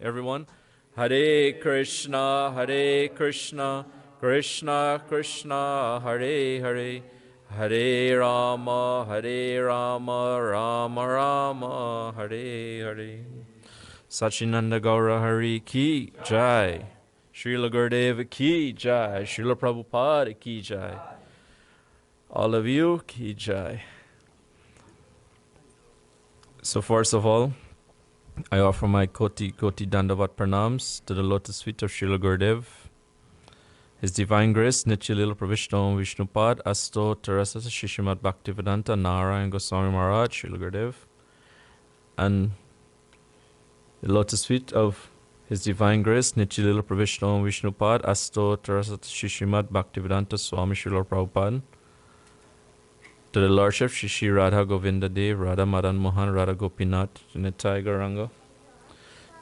Everyone, Hare Krishna, Hare Krishna, Krishna Krishna, Hare Hare, Hare Rama, Hare Rama, Rama Rama, Hare Hare. Sachinanda Gaura Hari Ki Jai. Srila Gurudeva Ki Jai. Srila Prabhupada Ki Jai. All of you Ki Jai. So first of all, I offer my Koti Dandavat Pranams to the lotus feet of Srila Gurudev, His Divine Grace, Nitya Lila Pravishno Vishnupad, Asto Terasasa Shishimat Bhaktivedanta Narayan Goswami Maharaj, Srila Gurudev, and the lotus feet of His Divine Grace, Nitya Lila Pravishno Vishnupad, Asto Terasasa Shishimat Bhaktivedanta Swami Srila Prabhupada, to the Lordship Shri Radha Govinda Dev, Radha Madan Mohan, Radha Gopinath, Nitai Gauranga,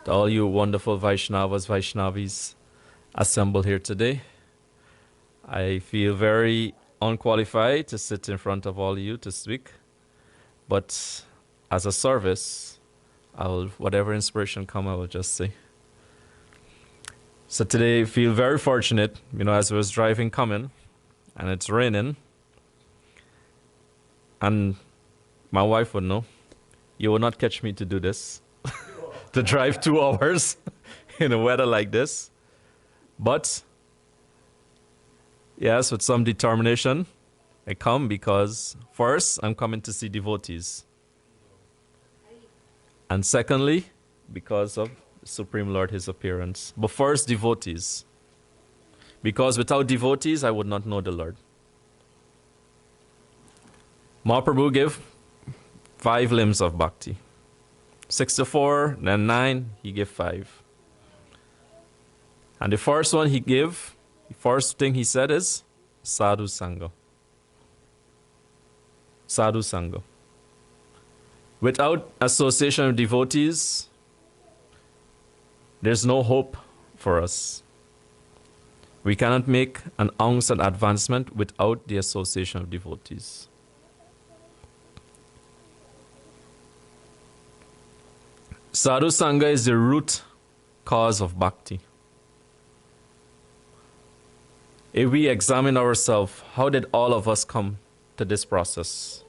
to all you wonderful Vaishnavas, Vaishnavis assembled here today. I feel very unqualified to sit in front of all you to speak, but as a service, whatever inspiration come, I will just say. So today I feel very fortunate, as I was driving coming, and it's raining, and my wife would know, you will not catch me to do this, to drive 2 hours in a weather like this. But, yes, with some determination, I come because, first, I'm coming to see devotees. And secondly, because of Supreme Lord, His appearance. But first, devotees. Because without devotees, I would not know the Lord. Mahaprabhu gave 5 limbs of bhakti. 64, then 9, he gave 5. And the first one he gave, the first thing he said is Sadhu Sangha. Sadhu Sangha. Without association of devotees, there's no hope for us. We cannot make an ounce of advancement without the association of devotees. Sadhu Sangha is the root cause of bhakti. If we examine ourselves, how did all of us come to this process?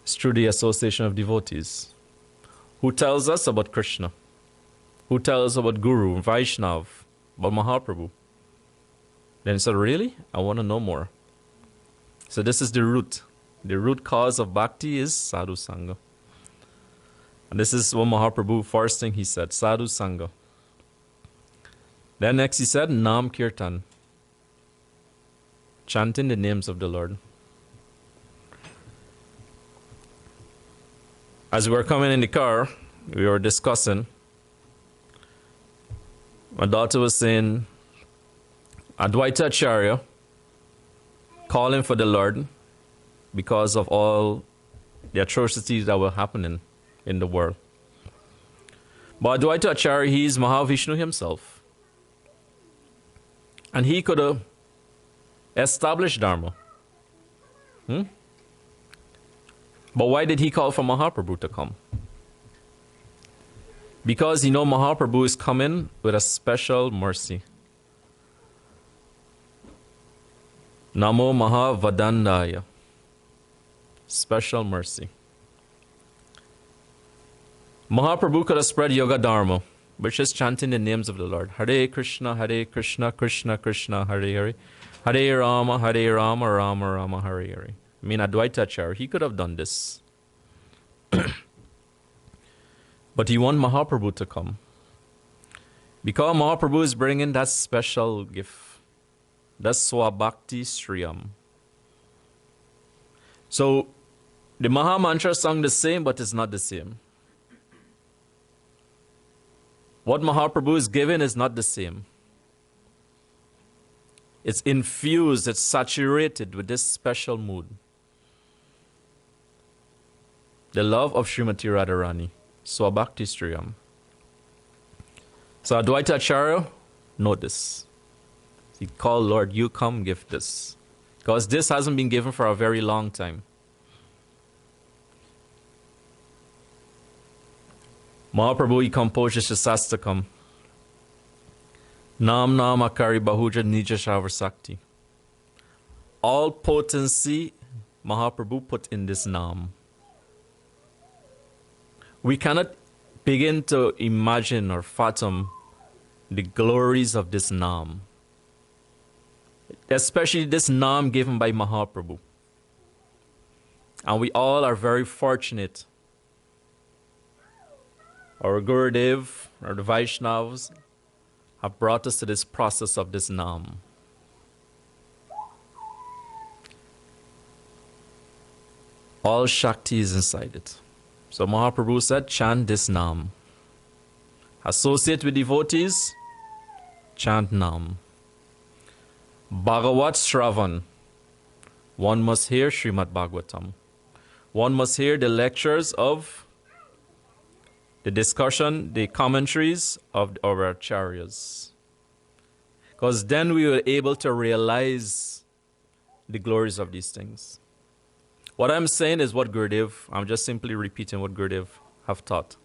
It's through the association of devotees. Who tells us about Krishna? Who tells us about Guru, Vaishnav, about Mahaprabhu? Then he said, really? I want to know more. So this is the root. The root cause of bhakti is Sadhu Sangha. And this is what Mahaprabhu, first thing he said, Sadhu Sangha. Then next he said, Nam Kirtan. Chanting the names of the Lord. As we were coming in the car, we were discussing. My daughter was saying, Advaita Acharya calling for the Lord because of all the atrocities that were happening in the world. But Advaita Acharya, he is Mahavishnu himself. And he could have established Dharma. But why did he call for Mahaprabhu to come? Because Mahaprabhu is coming with a special mercy. Namo Mahavadandaya. Special mercy. Mahaprabhu could have spread Yoga Dharma, which is chanting the names of the Lord. Hare Krishna, Krishna Krishna, Hare Hare. Hare Rama, Rama Rama, Hare Hare. I mean, Advaita Acharya, he could have done this. But he wanted Mahaprabhu to come. Because Mahaprabhu is bringing that special gift. That's Swabhakti Sriyam. So, the Maha Mantra sung the same, but it's not the same. What Mahaprabhu is giving is not the same. It's infused, it's saturated with this special mood. The love of Srimati Radharani, Swabhakti Sriyam. So Advaita Acharya, know this. He called, Lord, you come give this. Because this hasn't been given for a very long time. Mahaprabhu, he composed Shastastakam. Nam Nam Akari Bahuja Nija Shavar Sakti. All potency Mahaprabhu put in this Nam. We cannot begin to imagine or fathom the glories of this Nam. Especially this Nam given by Mahaprabhu. And we all are very fortunate. Our Gurudev, or the Vaishnavas, have brought us to this process of this Nam. All Shakti is inside it. So Mahaprabhu said, chant this Nam. Associate with devotees, chant Nam. Bhagavat Shravan. One must hear Srimad Bhagavatam. One must hear the lectures of the discussion, the commentaries of our acharyas. Because then we were able to realize the glories of these things. What I'm saying is what Gurudev, I'm just simply repeating what Gurudev have taught.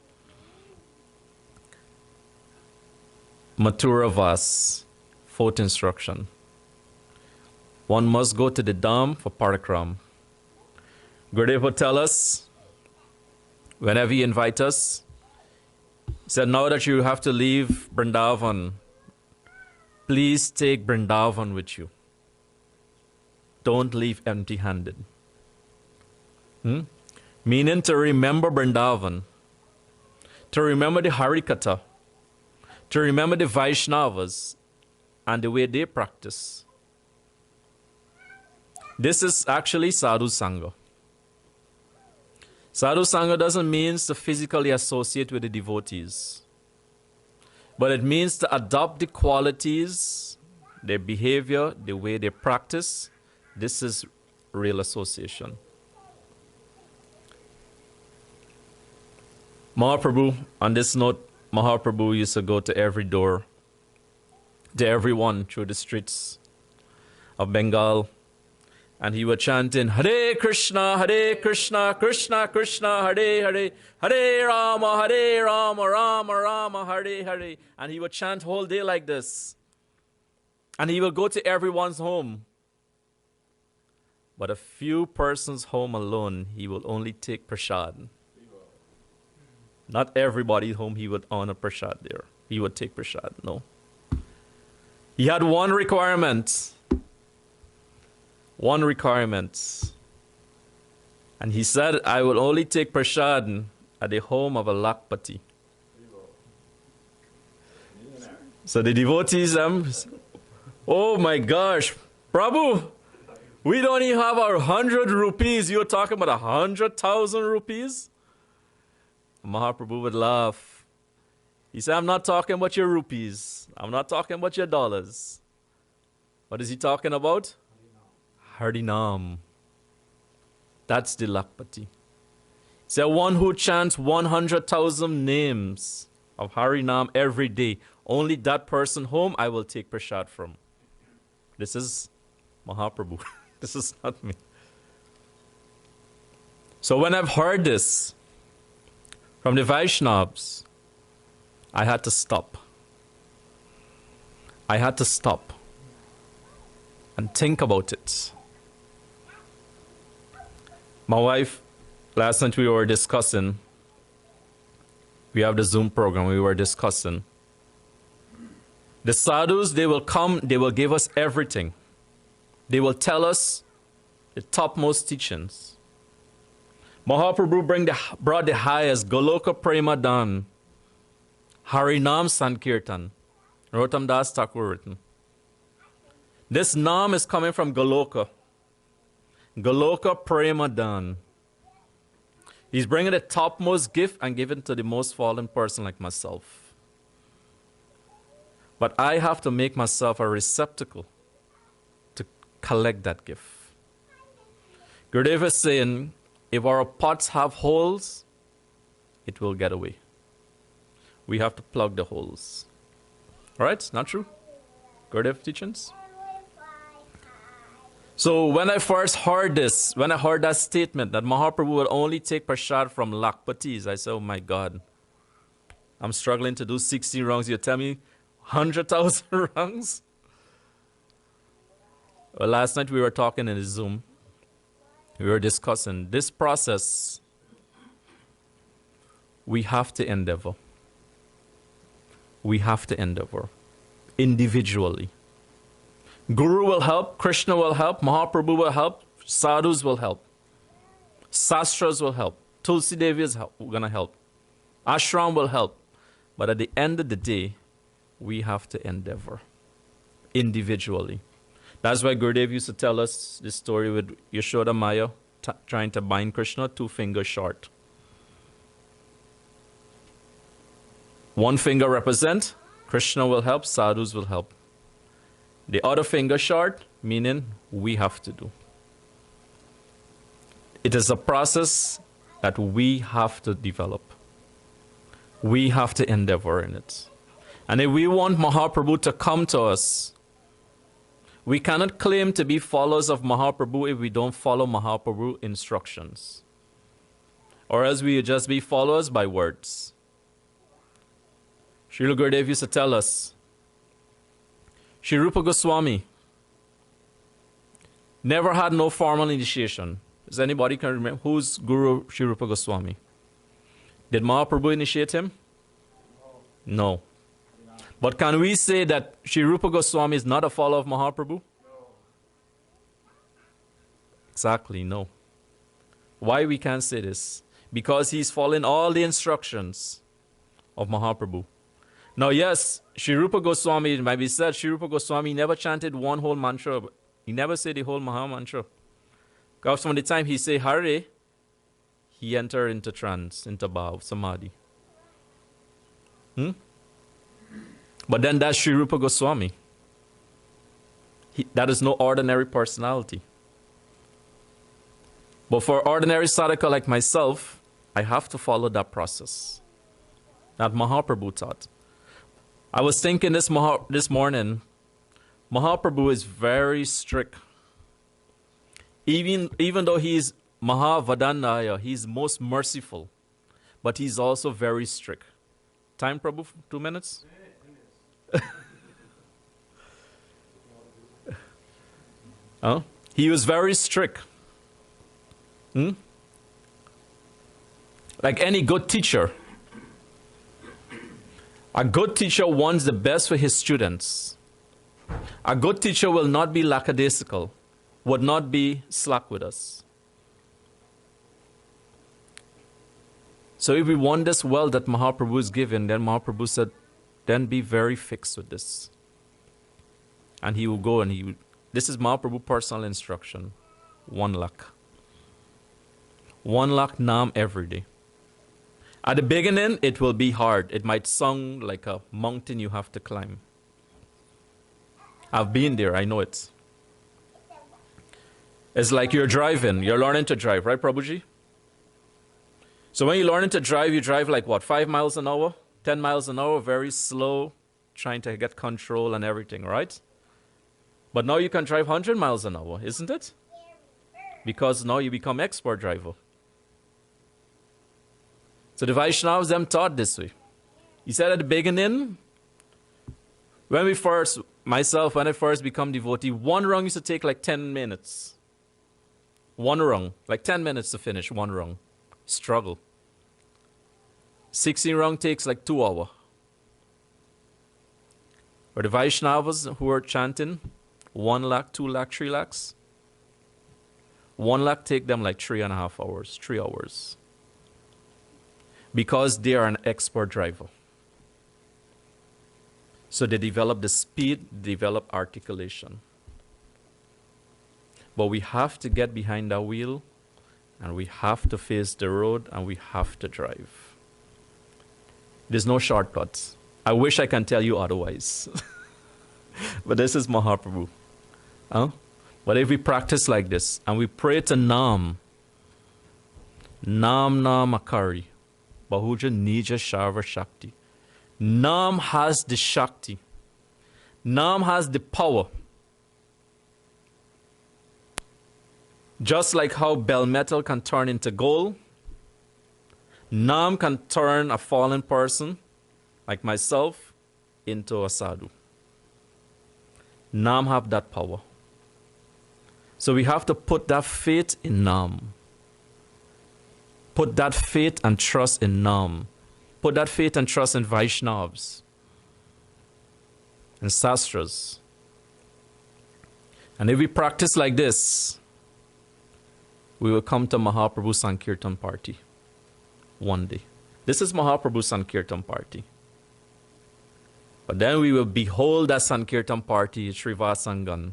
Mathura Vas, fourth instruction. One must go to the Dham for Parakram. Gurudev would tell us, whenever he invites us, he said, now that you have to leave Vrindavan, please take Vrindavan with you. Don't leave empty-handed. Meaning to remember Vrindavan, to remember the Harikatha, to remember the Vaishnavas and the way they practice. This is actually Sadhu Sangha. Sadhu Sangha doesn't mean to physically associate with the devotees, but it means to adopt the qualities, their behavior, the way they practice. This is real association. Mahaprabhu, on this note, Mahaprabhu used to go to every door, to everyone through the streets of Bengal, and he was chanting, Hare Krishna, Krishna Krishna, Hare Hare, Hare Rama, Rama Rama, Hare Hare. And he would chant whole day like this. And he would go to everyone's home. But a few persons' home alone, he will only take prasad. Not everybody's home he would honor prasad there. He would take prasad, no. He had one requirement. One requirement. And he said, I will only take prasad at the home of a Lakpati. So the devotees, oh my gosh, Prabhu, we don't even have our 100 rupees. You're talking about 100,000 rupees? Mahaprabhu would laugh. He said, I'm not talking about your rupees. I'm not talking about your dollars. What is he talking about? Harinam. That's the Lakpati. He said, one who chants 100,000 names of Harinam every day, only that person whom I will take prasad from. This is Mahaprabhu. This is not me. So when I've heard this from the Vaishnavas, I had to stop. I had to stop and think about it. My wife, last night we were discussing, we have the Zoom program, we were discussing. The sadhus, they will come, they will give us everything. They will tell us the topmost teachings. Mahaprabhu brought the highest, Goloka Prema Dan, Harinam Sankirtan, Rotam Das Thakur written. This Nam is coming from Goloka. Goloka Prema Dan. He's bringing the topmost gift and giving to the most fallen person like myself. But I have to make myself a receptacle to collect that gift. Gurudev is saying, if our pots have holes, it will get away. We have to plug the holes. Alright? Not true? Gurudev teachings? So when I first heard this, when I heard that statement that Mahaprabhu will only take prasad from Lakpatis, I said, oh my God. I'm struggling to do 16 rounds. You tell me 100,000 rounds? Well, last night we were talking in the Zoom. We were discussing this process. We have to endeavor. We have to endeavor individually. Guru will help, Krishna will help, Mahaprabhu will help, sadhus will help, sastras will help, Tulsi Devi is going to help, ashram will help. But at the end of the day, we have to endeavor individually. That's why Gurudev used to tell us this story with Yashoda Maya trying to bind Krishna, 2 fingers short. One finger represent, Krishna will help, sadhus will help. The other finger short, meaning we have to do. It is a process that we have to develop. We have to endeavor in it. And if we want Mahaprabhu to come to us, we cannot claim to be followers of Mahaprabhu if we don't follow Mahaprabhu instructions. Or else we would just be followers by words. Srila Gurudev used to tell us, Sri Rupa Goswami never had no formal initiation. Does anybody can remember who's Guru Sri Rupa Goswami? Did Mahaprabhu initiate him? No. But can we say that Sri Rupa Goswami is not a follower of Mahaprabhu? No. Exactly, no. Why we can't say this? Because he's following all the instructions of Mahaprabhu. Now, yes, Sri Rupa Goswami, it might be said, Sri Rupa Goswami never chanted one whole mantra. He never said the whole Maha mantra. Because from the time he say Hare, he enter into trance, into bhav, samadhi. But then that's Sri Rupa Goswami. That is no ordinary personality. But for ordinary sadhaka like myself, I have to follow that process that Mahaprabhu taught. I was thinking this morning, Mahaprabhu is very strict. Even though he's Mahavadanyaya, he's most merciful, but he's also very strict. Time, Prabhu, 2 minutes? He was very strict. Like any good teacher. A good teacher wants the best for his students. A good teacher will not be lackadaisical, would not be slack with us. So if we want this wealth that Mahaprabhu is given, then Mahaprabhu said, then be very fixed with this. And he will go and this is Mahaprabhu's personal instruction. 1 lakh. 1 lakh naam every day. At the beginning, it will be hard. It might sound like a mountain you have to climb. I've been there, I know it. It's like you're driving, you're learning to drive, right, Prabhuji? So when you're learning to drive, you drive like what, 5 miles an hour, 10 miles an hour, very slow, trying to get control and everything, right? But now you can drive 100 miles an hour, isn't it? Because now you become expert driver. So the Vaishnavas, them taught this way. He said at the beginning, when I first become devotee, 1 rung used to take like 10 minutes. 1 rung, like 10 minutes to finish 1 rung. Struggle. 16 rung takes like 2 hours. Or the Vaishnavas who are chanting, 1 lakh, 2 lakh, 3 lakhs. 1 lakh take them like 3.5 hours, 3 hours. Because they are an expert driver. So they develop the speed, develop articulation. But we have to get behind the wheel, and we have to face the road, and we have to drive. There's no shortcuts. I wish I can tell you otherwise. But this is Mahaprabhu. But if we practice like this, and we pray to Nam Akari, Bahuja Nija Shava Shakti. Nam has the Shakti. Nam has the power. Just like how bell metal can turn into gold, Nam can turn a fallen person like myself, into a sadhu. Nam have that power. So we have to put that faith in Nam. Put that faith and trust in Nam. Put that faith and trust in Vaishnavas and Sastras. And if we practice like this, we will come to Mahaprabhu Sankirtan party one day. This is Mahaprabhu Sankirtan party. But then we will behold that Sankirtan party, Srivasangan.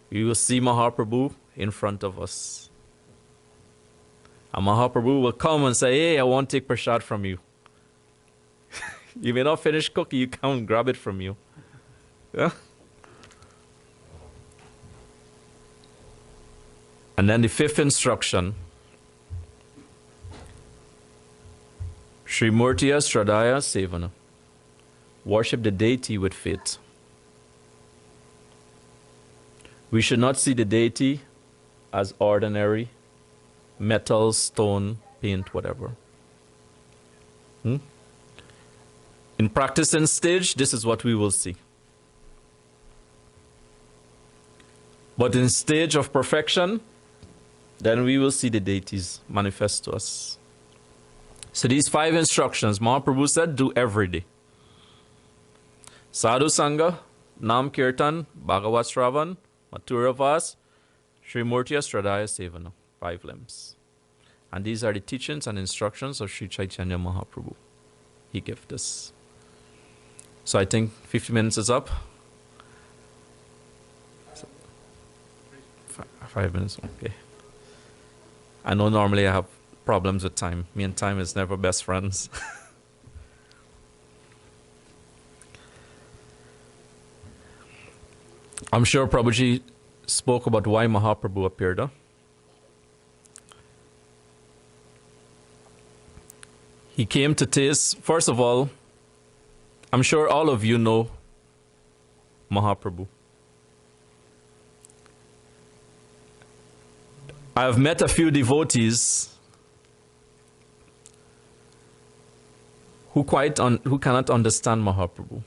We will see Mahaprabhu in front of us. And Mahaprabhu will come and say, hey, I want to take prasad from you. You may not finish cooking, you come and grab it from you. Yeah? And then the fifth instruction, Sri Murtiya Sradhaya Sevana. Worship the deity with faith. We should not see the deity as ordinary, metal, stone, paint, whatever. In practice and stage, this is what we will see. But in stage of perfection, then we will see the deities manifest to us. So these 5 instructions, Mahaprabhu said, do every day. Sadhu Sangha, Nam Kirtan, Bhagavat Shravan, Mathura Vas, Sri Murtiya Sradhaya Sevana, 5 limbs. And these are the teachings and instructions of Sri Chaitanya Mahaprabhu. He gave this. So I think 50 minutes is up. 5 minutes, okay. I know normally I have problems with time. Me and time is never best friends. I'm sure Prabhuji spoke about why Mahaprabhu appeared. Huh? He came to taste, first of all, I'm sure all of you know Mahaprabhu. I have met a few devotees who cannot understand Mahaprabhu.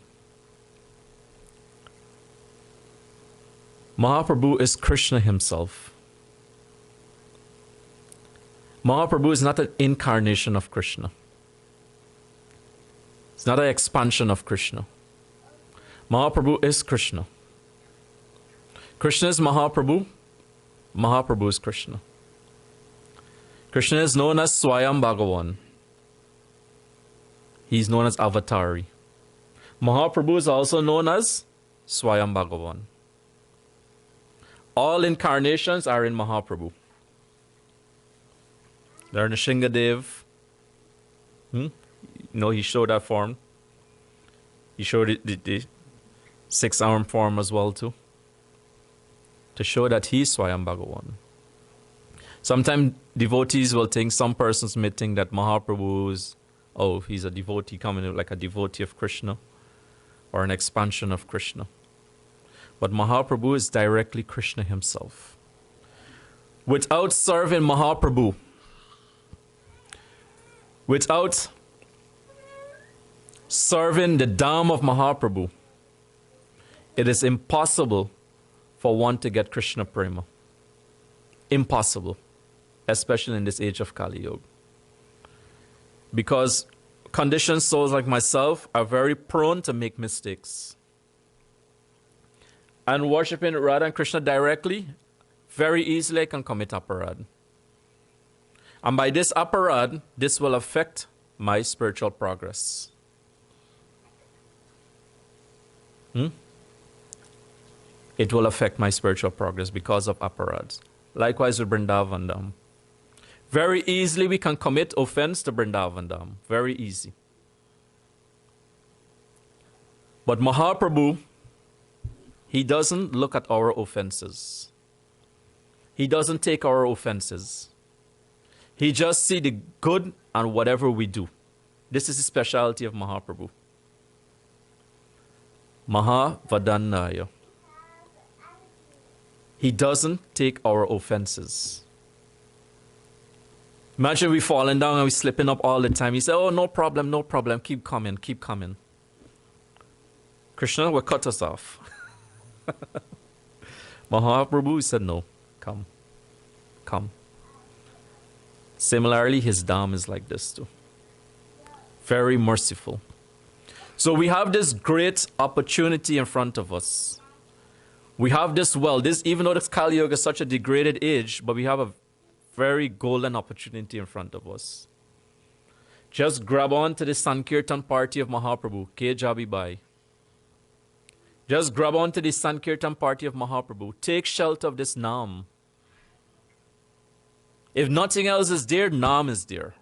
Mahaprabhu is Krishna himself. Mahaprabhu is not an incarnation of Krishna. It's not an expansion of Krishna. Mahaprabhu is Krishna. Krishna is Mahaprabhu. Mahaprabhu is Krishna. Krishna is known as Swayam Bhagavan. He is known as Avatari. Mahaprabhu is also known as Swayam Bhagavan. All incarnations are in Mahaprabhu. There are Nrsingadev. He showed that form. He showed the 6-arm form as well too. To show that he is Swayam Bhagavan. Sometimes devotees will think, some persons may think that Mahaprabhu is, he's a devotee coming like a devotee of Krishna or an expansion of Krishna. But Mahaprabhu is directly Krishna himself. Without serving Mahaprabhu, without serving the Dham of Mahaprabhu, it is impossible for one to get Krishna Prema. Impossible. Especially in this age of Kali Yuga. Because conditioned souls like myself are very prone to make mistakes. And worshipping Radha and Krishna directly, very easily I can commit aparad. And by this aparad, this will affect my spiritual progress. It will affect my spiritual progress because of aparads. Likewise with Vrindavan Dham. Very easily we can commit offense to Vrindavan Dham. Very easy. But Mahaprabhu, he doesn't look at our offenses. He doesn't take our offenses. He just sees the good and whatever we do. This is the specialty of Mahaprabhu. Mahavadannaya. He doesn't take our offenses. Imagine we falling down and we slipping up all the time. He said, oh, no problem, no problem. Keep coming, keep coming. Krishna will cut us off. Mahaprabhu said, no, come, come. Similarly, his Dham is like this too. Very merciful. So we have this great opportunity in front of us. We have this even though this Kali Yuga is such a degraded age, but we have a very golden opportunity in front of us. Just grab on to the Sankirtan party of Mahaprabhu, Ke Jabi Bai. Just grab on to the Sankirtan party of Mahaprabhu. Take shelter of this Naam. If nothing else is there, Naam is there.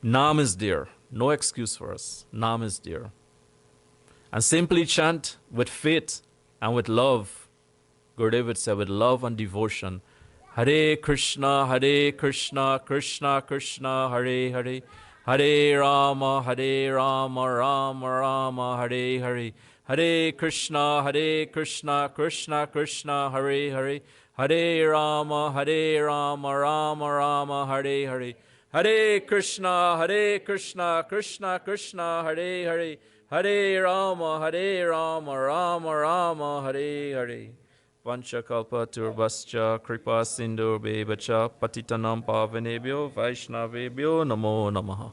Naam is there. No excuse for us. Naam is there. And simply chant with faith and with love. Gurudev would say with love and devotion. Hare Krishna, Krishna Krishna, Hare Hare. Hare Rama, Rama Rama, Hare Hare. Hare Krishna, Krishna Krishna, Hare Hare. Hare Rama, Rama Rama, Hare Hare. Hare Krishna, Krishna Krishna, Hare Hare. Hare Rama, Rama Rama, Hare Hare. Vanchakalpa turbascha kripa sindur bebacha patitanam pavanebhyo vaishnavebhyo namo namaha.